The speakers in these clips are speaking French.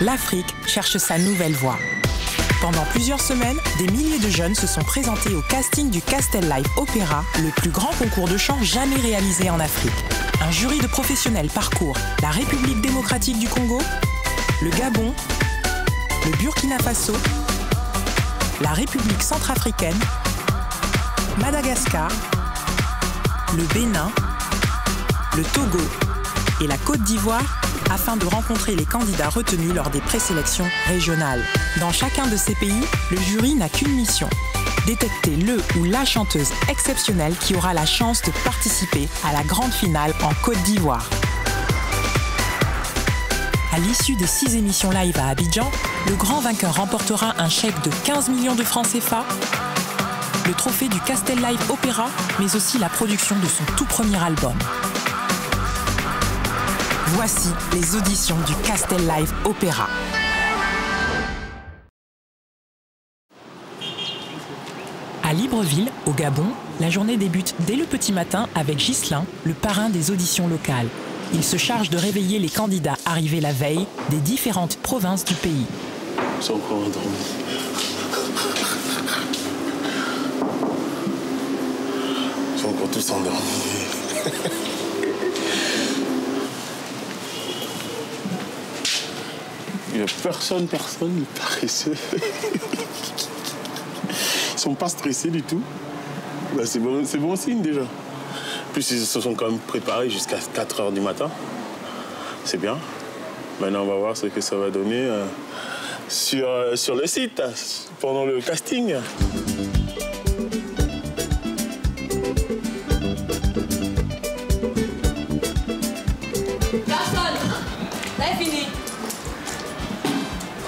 l'Afrique cherche sa nouvelle voix. Pendant plusieurs semaines, des milliers de jeunes se sont présentés au casting du Castel Live Opéra, le plus grand concours de chant jamais réalisé en Afrique. Un jury de professionnels parcourt la République démocratique du Congo, le Gabon, le Burkina Faso, la République centrafricaine, Madagascar, le Bénin, le Togo et la Côte d'Ivoire afin de rencontrer les candidats retenus lors des présélections régionales. Dans chacun de ces pays, le jury n'a qu'une mission, détecter le ou la chanteuse exceptionnelle qui aura la chance de participer à la grande finale en Côte d'Ivoire. À l'issue des 6 émissions live à Abidjan, le grand vainqueur remportera un chèque de 15 millions de francs CFA, le trophée du Castel Live Opéra, mais aussi la production de son tout premier album. Voici les auditions du Castel Live Opéra. À Libreville, au Gabon, la journée débute dès le petit matin avec Ghislain, le parrain des auditions locales. Il se charge de réveiller les candidats arrivés la veille des différentes provinces du pays. Ils sont encore endormis. Ils sont encore tous endormis. Il n'y a personne paresseux. Ils sont pas stressés du tout. Bah, c'est bon signe déjà. En plus, ils se sont quand même préparés jusqu'à 4 h du matin. C'est bien. Maintenant, on va voir ce que ça va donner sur le site, pendant le casting.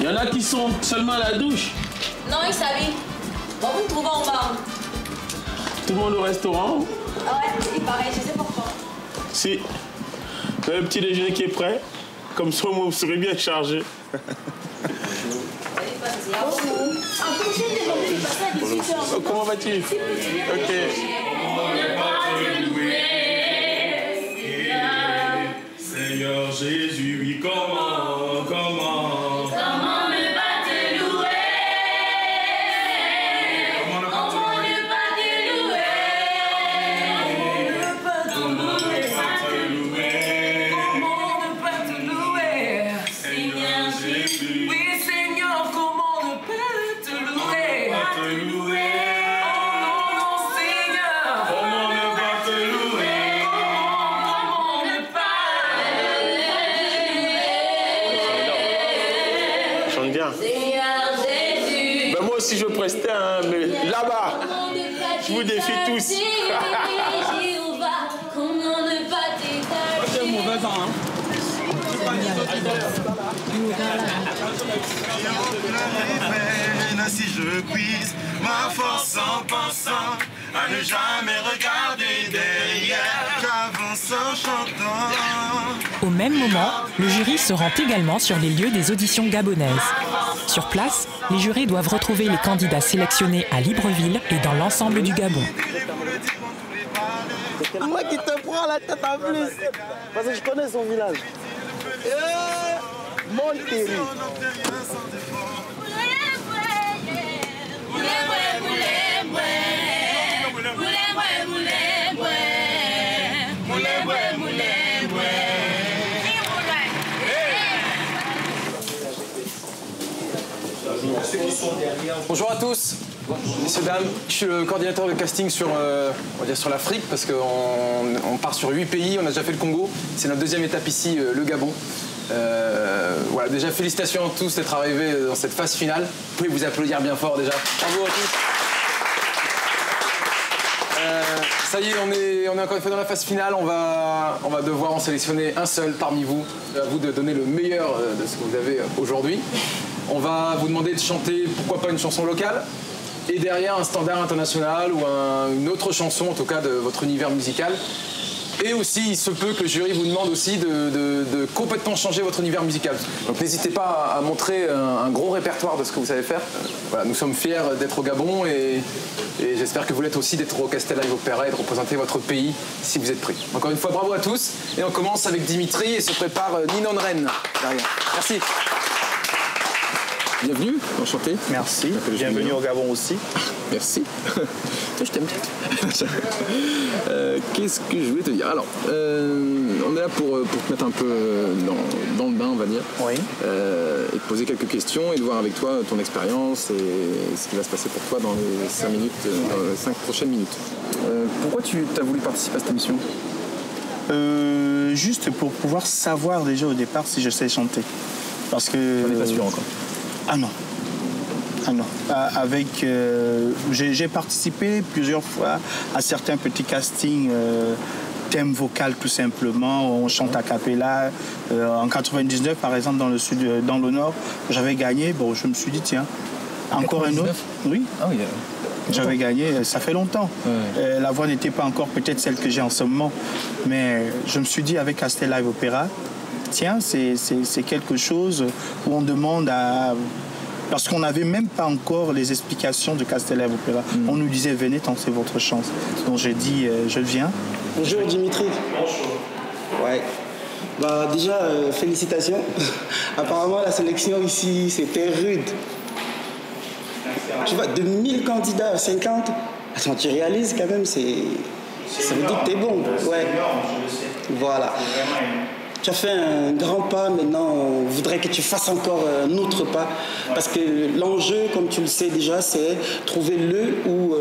Il y en a qui sont seulement à la douche. Non, ils s'habillent. Bon, vous me trouvez en bas. Tout le monde au restaurant? Ah ouais, il paraît, je sais pourquoi. Si. Le petit déjeuner qui est prêt. Comme ça, moi, vous serez bien chargé. Comment vas-tu? Ok. Seigneur Jésus, oui, comment? Ben moi aussi je prestais, hein, mais là-bas, je vous défie tous. C'est mauvais temps, hein. Si je puise ma force en pensant à ne jamais regarder derrière, j'avance en chantant. Au même moment, le jury se rend également sur les lieux des auditions gabonaises. Sur place, les jurés doivent retrouver les candidats sélectionnés à Libreville et dans l'ensemble du Gabon. Moi qui te prends la tête en plus, parce que je connais son village. Montéry. Bonjour à tous, messieurs, dames. Je suis le coordinateur de casting sur, on va dire sur l'Afrique, parce qu'on part sur 8 pays. On a déjà fait le Congo. C'est notre deuxième étape ici, le Gabon. Voilà, déjà félicitations à tous d'être arrivés dans cette phase finale. Vous pouvez vous applaudir bien fort déjà. Bravo à tous. Ça y est, on est encore une fois dans la phase finale. On va devoir en sélectionner un seul parmi vous. À vous de donner le meilleur de ce que vous avez aujourd'hui. On va vous demander de chanter, pourquoi pas une chanson locale, et derrière un standard international ou une autre chanson, en tout cas de votre univers musical. Et aussi, il se peut que le jury vous demande aussi de complètement changer votre univers musical. Donc n'hésitez pas à montrer un gros répertoire de ce que vous savez faire. Voilà, nous sommes fiers d'être au Gabon et j'espère que vous l'êtes aussi d'être au Castel Live Opéra et de représenter votre pays si vous êtes pris. Encore une fois, bravo à tous. Et on commence avec Dimitri et se prépare Ninon Rennes derrière. Merci. bienvenue, enchanté. Merci. Bienvenue au Gabon aussi. Merci. Toi, je t'aime bien. Qu'est-ce que je voulais te dire? Alors, on est là pour te mettre un peu dans le bain, on va dire. Oui. Et te poser quelques questions et de voir avec toi ton expérience et ce qui va se passer pour toi dans les 5 prochaines minutes. Pourquoi tu as voulu participer à cette émission? Juste pour pouvoir savoir déjà au départ si je sais chanter. Parce que... On n'est pas sûr encore. Ah non. Ah non. J'ai participé plusieurs fois à certains petits castings, thème vocal tout simplement. On chante a cappella. En 99, par exemple, dans le sud, dans le nord, j'avais gagné. Bon, je me suis dit, tiens, encore 99? Un autre. Oui. Ah oui. J'avais gagné, ça fait longtemps. Ouais. La voix n'était pas encore peut-être celle que j'ai en ce moment. Mais je me suis dit, avec Castel Live Opéra, tiens, c'est quelque chose où on demande à... Parce qu'on n'avait même pas encore les explications de Castel Live Opéra. On nous disait, venez, tentez votre chance. Donc j'ai dit, je viens. Bonjour Dimitri. Bonjour. Ouais. Bah, déjà, félicitations. Apparemment, la sélection ici, c'était rude. Tu vois, de 1000 candidats à 50, attends, tu réalises quand même, ça veut dire que t'es bon. Ouais. Voilà. Tu as fait un grand pas, maintenant on voudrait que tu fasses encore un autre pas. Parce que l'enjeu, comme tu le sais déjà, c'est trouver le ou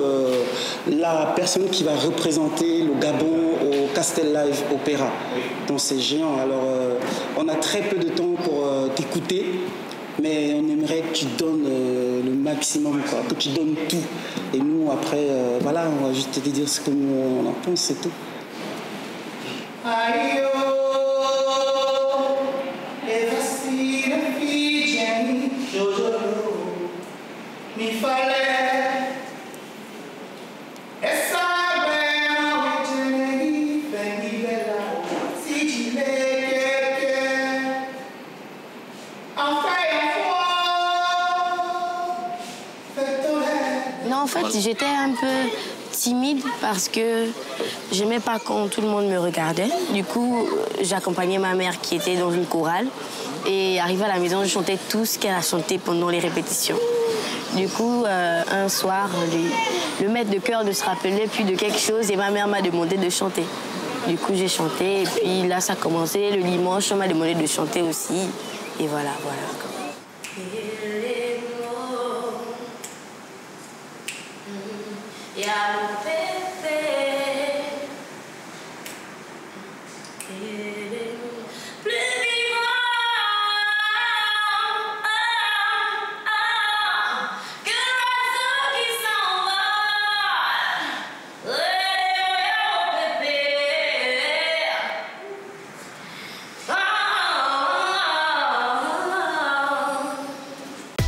la personne qui va représenter le Gabon au Castel Live Opéra. Donc c'est géant. Alors on a très peu de temps pour t'écouter, mais on aimerait que tu donnes le maximum, quoi, que tu donnes tout. Et nous, après, voilà, on va juste te dire ce que nous on en pense, c'est tout. Aïe, En fait, j'étais un peu timide parce que j'aimais pas quand tout le monde me regardait. Du coup, j'accompagnais ma mère qui était dans une chorale. Et arrivée à la maison, je chantais tout ce qu'elle a chanté pendant les répétitions. Du coup, un soir, le maître de chœur ne se rappelait plus de quelque chose et ma mère m'a demandé de chanter. Du coup, j'ai chanté et puis là, ça a commencé. Le dimanche, on m'a demandé de chanter aussi. Et voilà.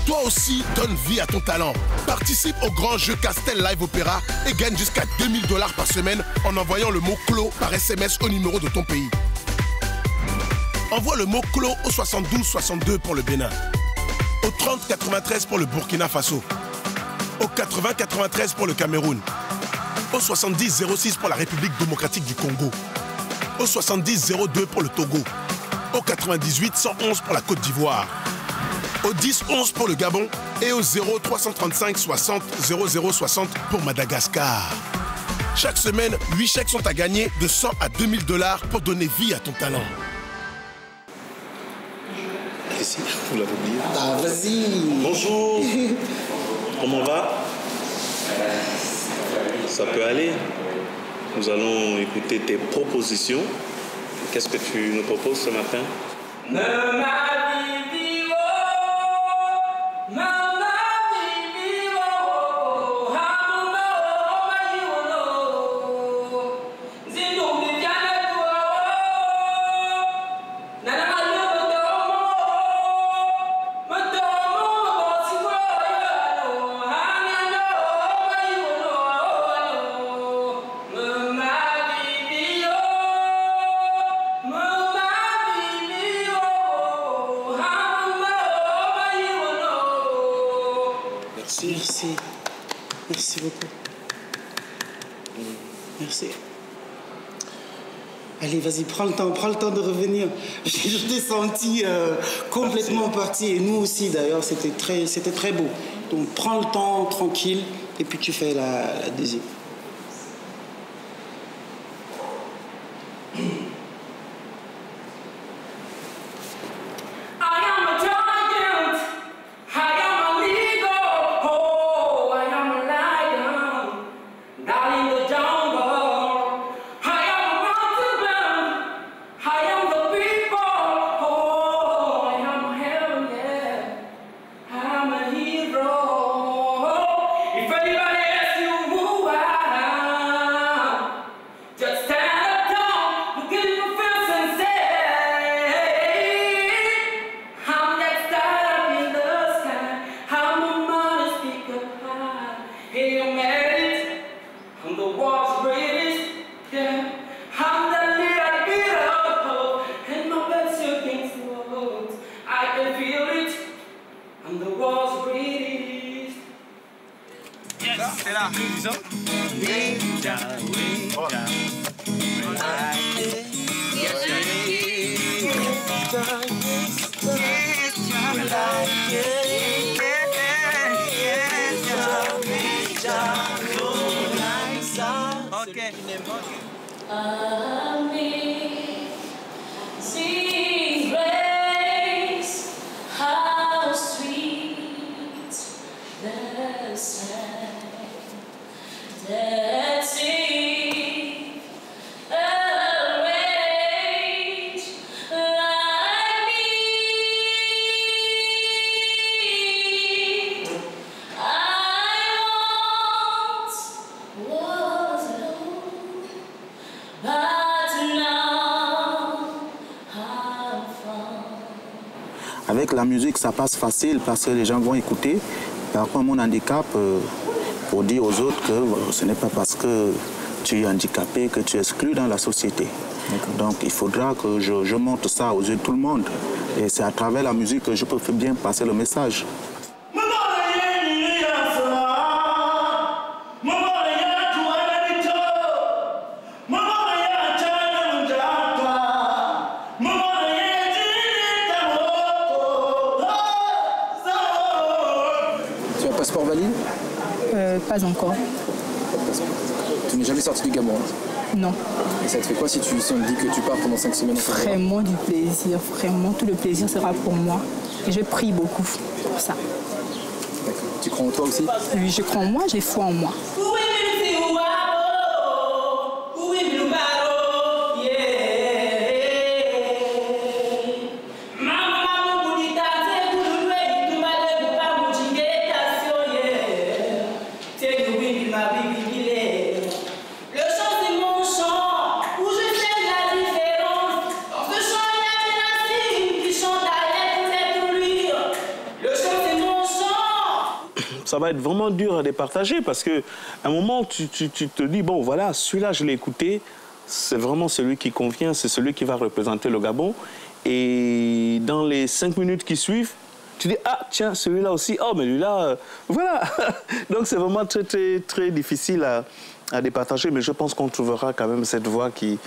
Toi aussi, donne vie à ton talent. Participe au grand jeu Castel Live Opéra et gagne jusqu'à 2000 $ par semaine en envoyant le mot CLO par SMS au numéro de ton pays. Envoie le mot CLO au 72 62 pour le Bénin, au 30 93 pour le Burkina Faso, au 80 93 pour le Cameroun, au 70 06 pour la République démocratique du Congo, au 70 02 pour le Togo, au 98 111 pour la Côte d'Ivoire, au 10 11 pour le Gabon et au 0 335 60 00 60 pour Madagascar. Chaque semaine, 8 chèques sont à gagner de 100 à 2000 $ pour donner vie à ton talent. Ici, vous l'avez oublié. Ah, vas-y. Bonjour. Comment va? Ça peut aller. Nous allons écouter tes propositions. Qu'est-ce que tu nous proposes ce matin? Merci beaucoup. Merci. Allez, vas-y, prends le temps de revenir. Je t'ai senti complètement parti. Et nous aussi, d'ailleurs, c'était très beau. Donc, prends le temps, tranquille, et puis tu fais la deuxième. Avec la musique, ça passe facile parce que les gens vont écouter. Par contre, mon handicap, pour dire aux autres que ce n'est pas parce que tu es handicapé que tu es exclu dans la société. Donc il faudra que je montre ça aux yeux de tout le monde. Et c'est à travers la musique que je peux bien passer le message. Tu as un passeport valide? Pas encore. Tu n'es jamais sorti du Gabon? Non. Et ça te fait quoi si on te dit que tu pars pendant 5 semaines? Vraiment du plaisir, vraiment tout le plaisir sera pour moi. Et je prie beaucoup pour ça. D'accord. Tu crois en toi aussi? Oui, je crois en moi, j'ai foi en moi. Ça va être vraiment dur à départager parce qu'à un moment, tu te dis, bon, voilà, celui-là, je l'ai écouté, c'est vraiment celui qui convient, c'est celui qui va représenter le Gabon. Et dans les 5 minutes qui suivent, tu dis, ah, tiens, celui-là aussi, oh, mais lui-là, voilà. Donc, c'est vraiment très, très, très difficile à départager, mais je pense qu'on trouvera quand même cette voix qui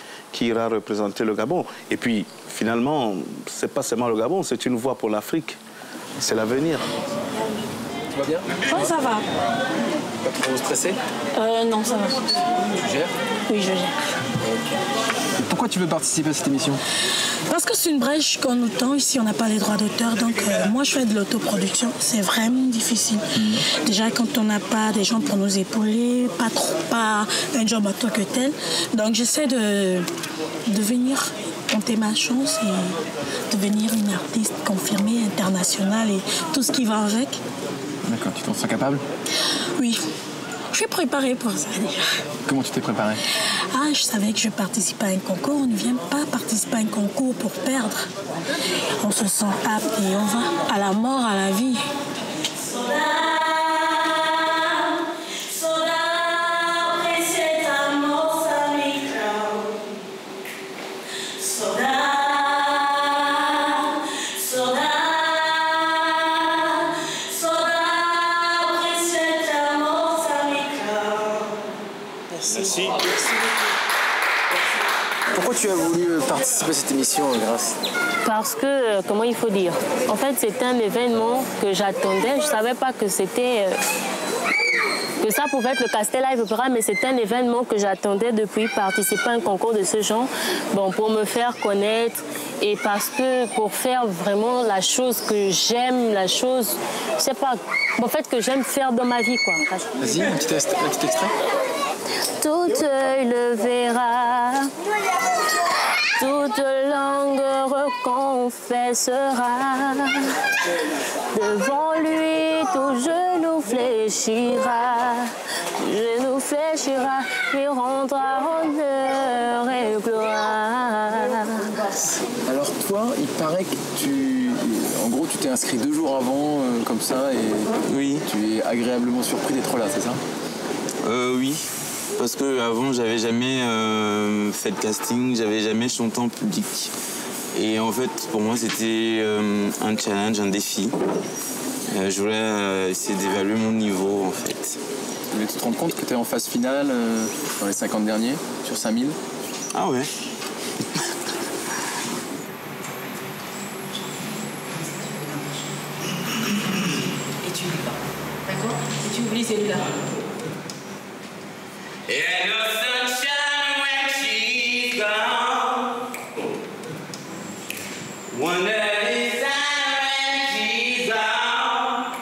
ira représenter le Gabon. Et puis, finalement, c'est pas seulement le Gabon, c'est une voix pour l'Afrique. C'est l'avenir. Tu vas bien? Oh, ça va. Pas trop stressé? Non, ça va. Tu gères? Oui, je gère. Okay. Pourquoi tu veux participer à cette émission? Parce que c'est une brèche qu'on nous tend. Ici, on n'a pas les droits d'auteur. Donc, moi, je fais de l'autoproduction. C'est vraiment difficile. Déjà, quand on n'a pas des gens pour nous épauler, pas un job en tant que tel. Donc, j'essaie de venir tenter ma chance et devenir une artiste confirmée, internationale et tout ce qui va avec. D'accord, tu t'en sens capable? Oui, je suis préparée pour ça déjà. Comment tu t'es préparée? Ah, je savais que je participais à un concours. On ne vient pas participer à un concours pour perdre. On se sent apte et on va à la mort, à la vie. tu as voulu participer à cette émission, Grâce? Parce que, comment il faut dire, en fait, c'était un événement que j'attendais. Je ne savais pas que c'était... que ça pouvait être le Castel Live Opéra, mais c'était un événement que j'attendais depuis participer à un concours de ce genre, bon, pour me faire connaître et parce que pour faire vraiment la chose que j'aime, la chose, je sais pas, en fait, que j'aime faire dans ma vie, quoi. Vas-y, un petit extrait. Tout œil le verra, toute langue reconfessera. Devant lui, tout genou fléchira, lui rendra honneur et gloire. Alors toi, il paraît que en gros, tu t'es inscrit 2 jours avant, comme ça, et oui. Tu es agréablement surpris d'être là, c'est ça? Oui, parce que avant, j'avais jamais fait de casting, j'avais jamais chanté en public. Et en fait, pour moi, c'était un challenge, un défi. Je voulais essayer d'évaluer mon niveau, en fait. Mais tu te rends compte que tu es en phase finale dans les 50 derniers, sur 5000? Ah ouais. Et tu lis pas. D'accord? Et tu oublies celui-là. And the sunshine when she's gone. One that is when she's gone.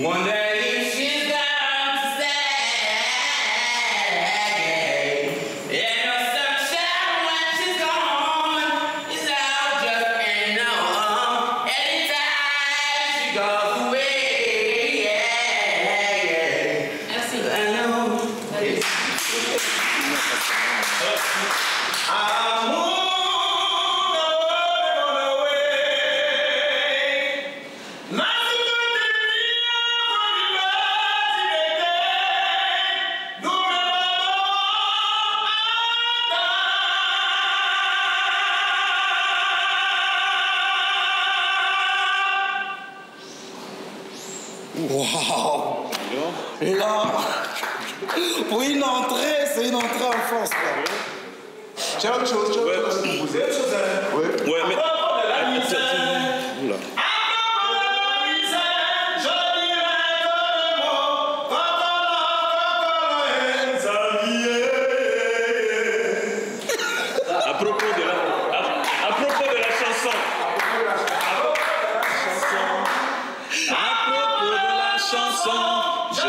One that is she's gone to stay. And the sunshine when she's gone is out just in the anytime she goes away. Merci. Waouh! Là, pour une entrée, c'est une entrée en force. J'ai autre chose, tu veux proposer autre chose, hein? Ouais, mais... Oula. À propos de la chanson. Je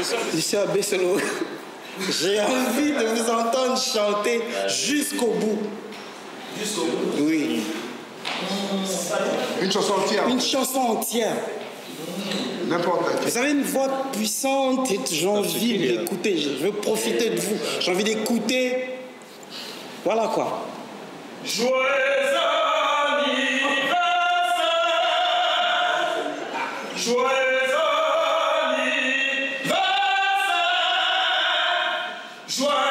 dirais que Monsieur Abesselo, j'ai envie de vous entendre chanter jusqu'au bout. Jusqu'au bout? Oui. Une chanson entière? Une chanson entière. N'importe laquelle. Vous avez une voix puissante et j'ai envie d'écouter. Je veux profiter de vous. J'ai envie d'écouter. Voilà quoi. Joyeux anniversaire. Joyeux anniversaire. Joyeux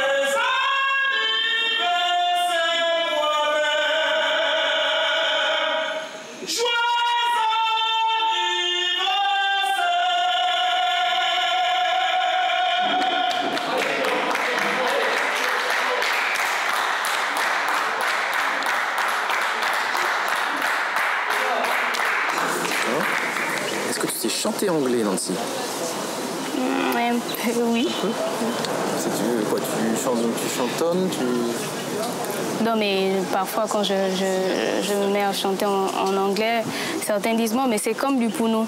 Est-ce que tu sais chanter anglais, Nancy? Oui. Quoi, tu chantonnes, Non, mais parfois, quand je me mets à chanter en anglais, certains disent, bon, mais c'est comme du pounou.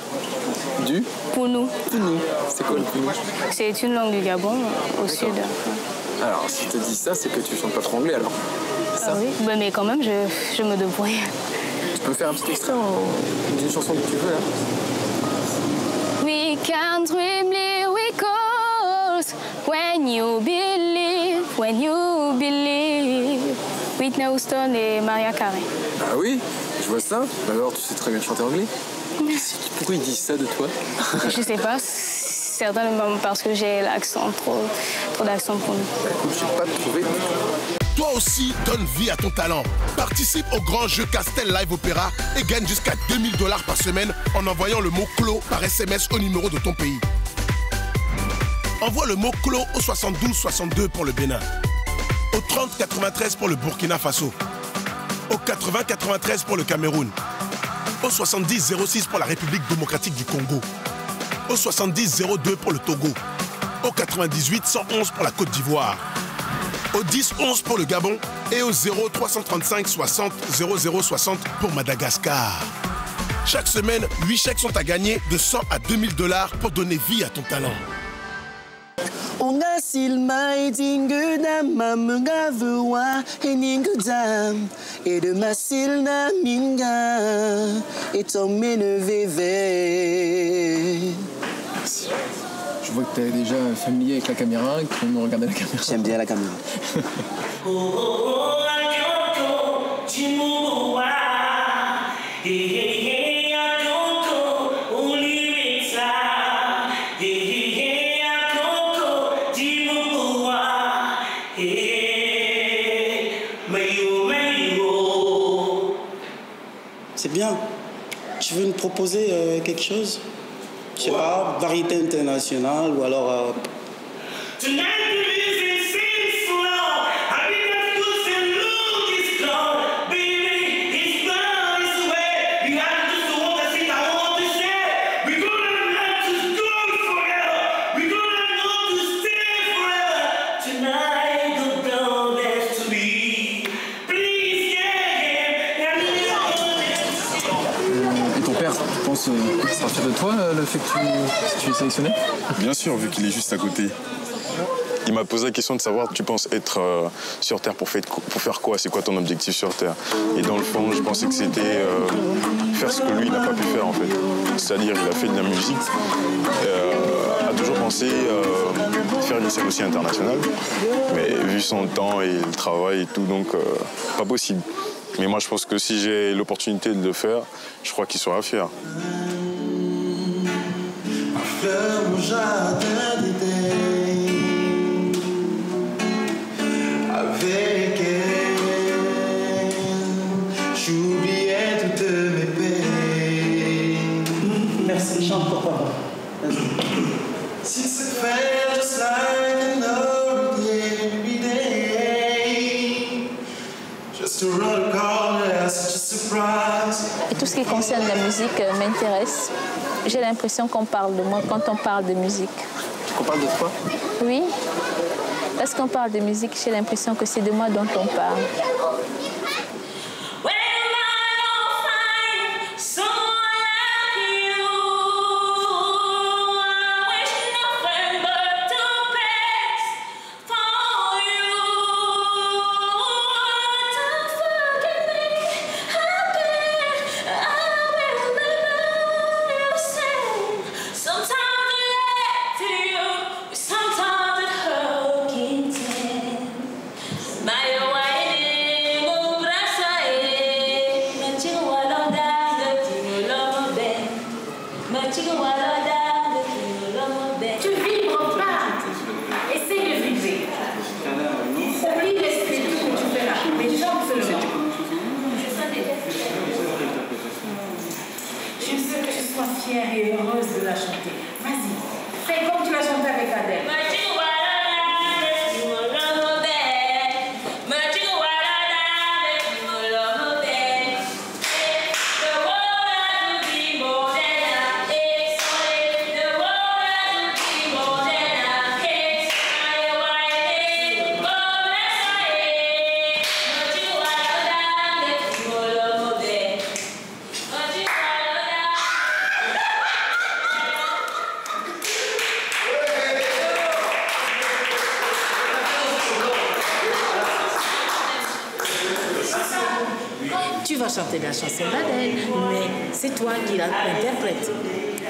Du Pounou. Pounou. C'est quoi le pounou? C'est une langue du Gabon, au sud. Alors, si je te dis ça, c'est que tu chantes pas trop anglais, alors. Ah oui, mais quand même, je me débrouille. Tu peux me faire un petit extrait d'une chanson que tu veux, là? We can't dream miracles when you believe, Whitney Houston et Mariah Carey. Ah oui, je vois ça. Alors, tu sais très bien chanter anglais. Pourquoi ils disent ça de toi? Je sais pas, certainement parce que j'ai l'accent, trop d'accent pour nous. Écoute, je n'ai pas trouvé. Toi aussi, donne vie à ton talent. Participe au grand jeu Castel Live Opéra et gagne jusqu'à 2000 $ par semaine en envoyant le mot CLO par SMS au numéro de ton pays. Envoie le mot CLO au 72 62 pour le Bénin, au 30 93 pour le Burkina Faso, au 80 93 pour le Cameroun, au 70 06 pour la République démocratique du Congo, au 70 02 pour le Togo, au 98 111 pour la Côte d'Ivoire, au 10 11 pour le Gabon et au 0 335 60 00 60 pour Madagascar. Chaque semaine, 8 chèques sont à gagner de 100 à 2000 $ pour donner vie à ton talent. Je vois que tu es déjà familier avec la caméra et que tu me regardes à la caméra. J'aime bien la caméra. C'est bien. Tu veux nous proposer quelque chose? Je sais pas, variété internationale ou alors... Ça sera fier de toi le fait que tu es sélectionné? Bien sûr, vu qu'il est juste à côté. Il m'a posé la question de savoir, tu penses être sur Terre pour faire quoi? C'est quoi ton objectif sur Terre? Et dans le fond, je pensais que c'était faire ce que lui n'a pas pu faire en fait. C'est-à-dire, il a fait de la musique, a toujours pensé faire une scène aussi internationale. Mais vu son temps et le travail et tout, donc pas possible. Mais moi, je pense que si j'ai l'opportunité de le faire, je crois qu'il sera fier. Mon jardin d'été, avec elle, j'oubliais toutes mes peines. Merci, chante pour papa. Since it felt just like an ordinary day, just to run a corner, such a surprise. Et tout ce qui concerne la musique m'intéresse. J'ai l'impression qu'on parle de moi quand on parle de musique. Qu'on parle de toi? Oui. Lorsqu'on parle de musique, j'ai l'impression que c'est de moi dont on parle. Fière et heureuse de la chanter. Vas-y, fais comme tu l'as chanté avec Adèle. Tu vas chanter la chanson d'Adèle, mais c'est toi qui l'interprète.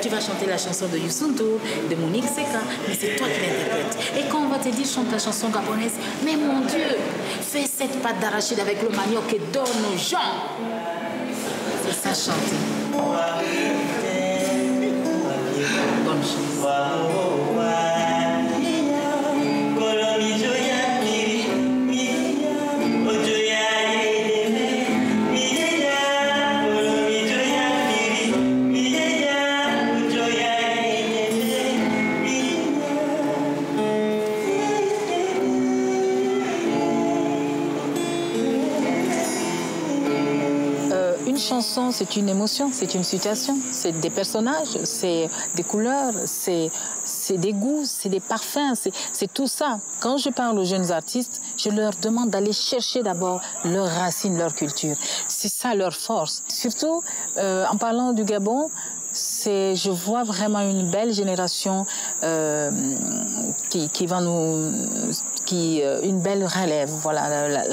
Tu vas chanter la chanson de Youssou N'Dour, de Monique Seka, mais c'est toi qui l'interprète. Et quand on va te dire chante la chanson gabonaise, mais mon Dieu, fais cette pâte d'arachide avec le manioc et donne aux gens. C'est ça chanter. Bonne chance. chanson, c'est une émotion, c'est une situation, c'est des personnages, c'est des couleurs, c'est des goûts, c'est des parfums, c'est tout ça. Quand je parle aux jeunes artistes, je leur demande d'aller chercher d'abord leurs racines, leur culture. C'est ça leur force. Surtout, en parlant du Gabon, je vois vraiment une belle génération qui va une belle relève, voilà,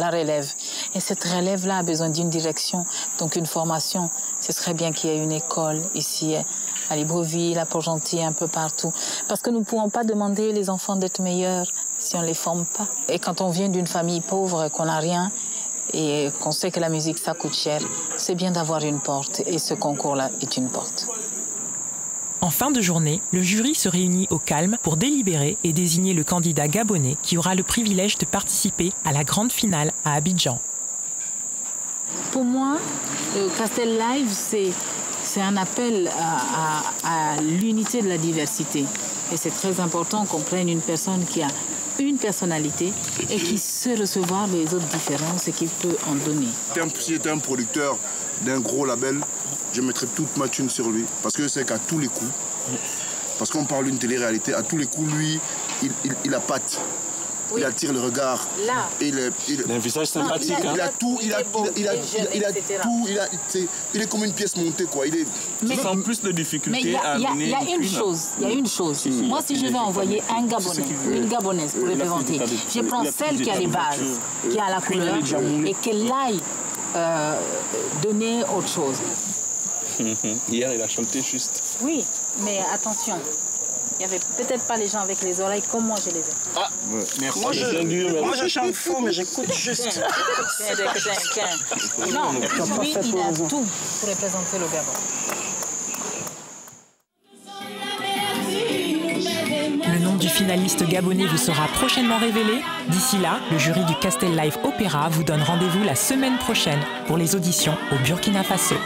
la relève. Et cette relève-là a besoin d'une direction, donc une formation. Ce serait bien qu'il y ait une école ici, à Libreville, à Port-Gentil, un peu partout. Parce que nous ne pouvons pas demander les enfants d'être meilleurs si on ne les forme pas. Et quand on vient d'une famille pauvre, qu'on n'a rien, et qu'on sait que la musique, ça coûte cher, c'est bien d'avoir une porte. Et ce concours-là est une porte. En fin de journée, le jury se réunit au calme pour délibérer et désigner le candidat gabonais qui aura le privilège de participer à la grande finale à Abidjan. Pour moi, le Castel Live, c'est un appel à l'unité de la diversité. Et c'est très important qu'on prenne une personne qui a une personnalité et qui sait recevoir les autres différences et qui peut en donner. Si j'étais un producteur d'un gros label, je mettrais toute ma thune sur lui. Parce que c'est qu'à tous les coups, parce qu'on parle d'une télé-réalité, à tous les coups, lui, il a patte. Oui. Il attire le regard. Là. Il a un visage sympathique. Il a tout. Il est comme une pièce montée, quoi. Mais sans plus de difficultés à amener. Il y a une chose. Moi, si je vais envoyer un Gabonais ou une Gabonaise pour représenter, je prends celle qui a les bases, qui a la couleur, et qu'elle aille donner autre chose. Hier, il a chanté juste. Oui, mais attention. Il n'y avait peut-être pas les gens avec les oreilles comme moi je les ai. Ah, merci. Moi je chante faux, mais j'écoute juste. Non, lui, il a tout pour représenter le Gabon. Le nom du finaliste gabonais vous sera prochainement révélé. D'ici là, le jury du Castel Live Opéra vous donne rendez-vous la semaine prochaine pour les auditions au Burkina Faso.